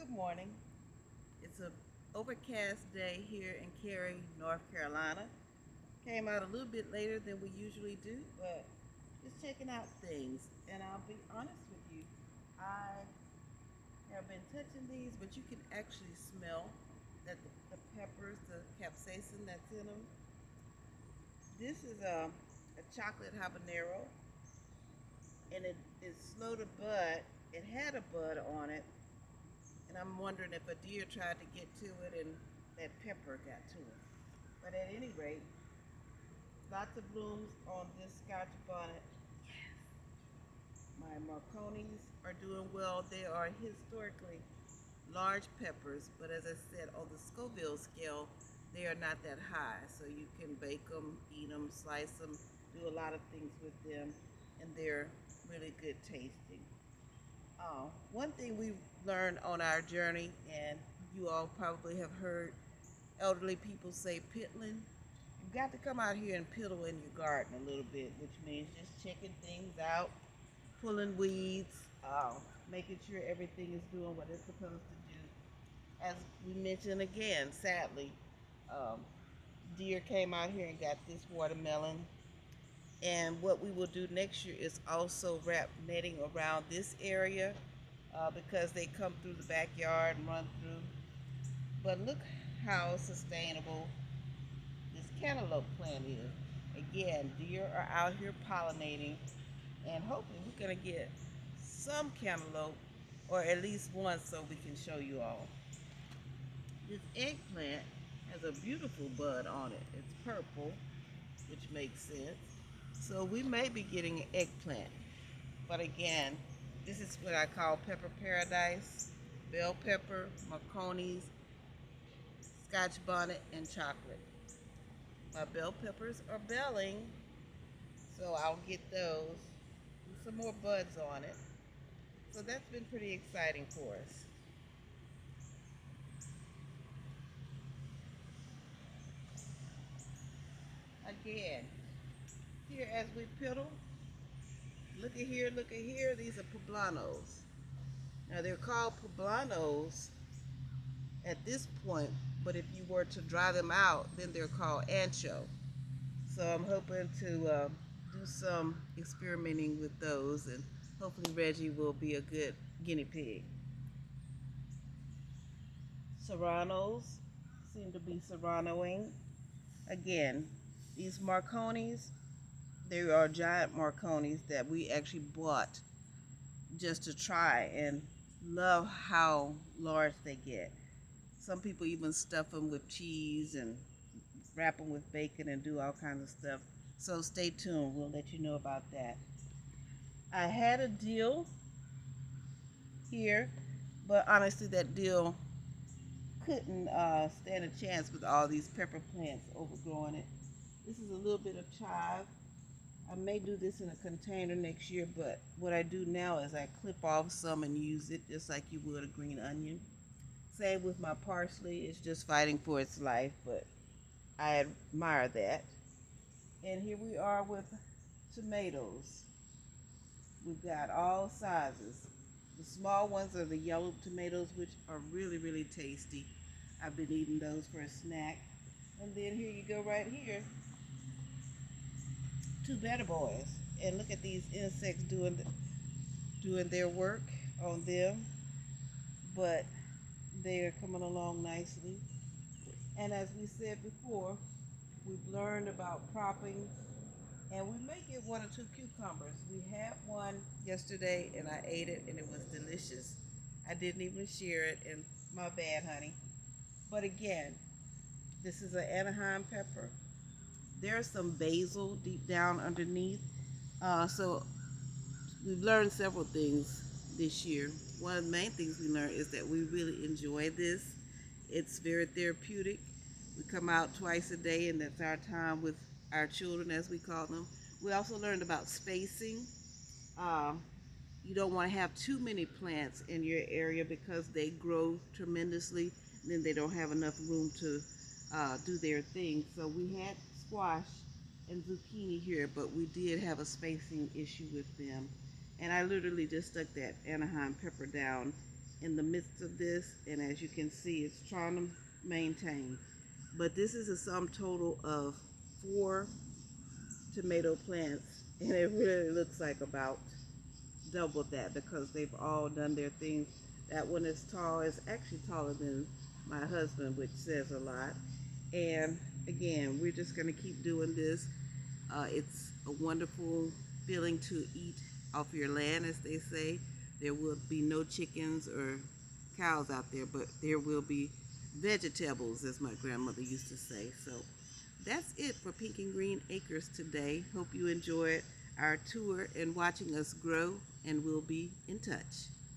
Good morning. It's a overcast day here in Cary, North Carolina. Came out a little bit later than we usually do, but just checking out things. And I'll be honest with you, I have been touching these, but you can actually smell that the peppers, the capsaicin that's in them. This is a chocolate habanero, and it is slow to bud. It had a bud on it, and I'm wondering if a deer tried to get to it and that pepper got to it. But at any rate, lots of blooms on this Scotch bonnet. My Marconis are doing well. They are historically large peppers, but as I said, on the Scoville scale, they are not that high. So you can bake them, eat them, slice them, do a lot of things with them, and they're really good tasting. One thing we learned on our journey, and you all probably have heard elderly people say piddling. You've got to come out here and piddle in your garden a little bit, which means just checking things out, pulling weeds, making sure everything is doing what it's supposed to do. As we mentioned again, sadly, um, deer came out here and got this watermelon. And what we will do next year is also wrap netting around this area because they come through the backyard and run through. But look how sustainable this cantaloupe plant is. Again, deer are out here pollinating, and hopefully we're going to get some cantaloupe, or at least one, so we can show you all. This eggplant has a beautiful bud on it. It's purple, which makes sense. So we may be getting an eggplant. But again, this is what I call pepper paradise: bell pepper, Marconi's, Scotch bonnet, and chocolate. My bell peppers are belling, so I'll get those with some more buds on it. So that's been pretty exciting for us. Again, here as we piddle, look at here, these are poblanos. Now they're called poblanos at this point, but if you were to dry them out, then they're called ancho. So I'm hoping to do some experimenting with those, and hopefully Reggie will be a good guinea pig. Serranos seem to be serranoing. Again, these Marconis, they are giant Marconis that we actually bought just to try, and love how large they get. Some people even stuff them with cheese and wrap them with bacon and do all kinds of stuff. So stay tuned. We'll let you know about that. I had a deal here, but honestly, that deal couldn't stand a chance with all these pepper plants overgrowing it. This is a little bit of chive. I may do this in a container next year, but what I do now is I clip off some and use it just like you would a green onion. Same with my parsley. It's just fighting for its life, but I admire that. And here we are with tomatoes. We've got all sizes. The small ones are the yellow tomatoes, which are really, really tasty. I've been eating those for a snack. And then here you go right here, two better boys. And look at these insects doing their work on them. But they are coming along nicely. And as we said before, we've learned about propping, and we may get one or two cucumbers. We had one yesterday and I ate it and it was delicious. I didn't even share it, and my bad, honey. But again, this is an Anaheim pepper. There's some basil deep down underneath. So we've learned several things this year. One of the main things we learned is that we really enjoy this. It's very therapeutic. We come out twice a day, and that's our time with our children, as we call them. We also learned about spacing. Uh, you don't want to have too many plants in your area because they grow tremendously, and then they don't have enough room to do their thing. So we had squash and zucchini here, but we did have a spacing issue with them. And I literally just stuck that Anaheim pepper down in the midst of this, and as you can see, it's trying to maintain. But this is a sum total of 4 tomato plants, and it really looks like about double that because they've all done their thing. That one is tall, it's actually taller than my husband, which says a lot. And again, we're just going to keep doing this. It's a wonderful feeling to eat off your land, as they say. There will be no chickens or cows out there, but there will be vegetables, as my grandmother used to say. So that's it for Pink and Green Acres today. Hope you enjoyed our tour and watching us grow, and we'll be in touch.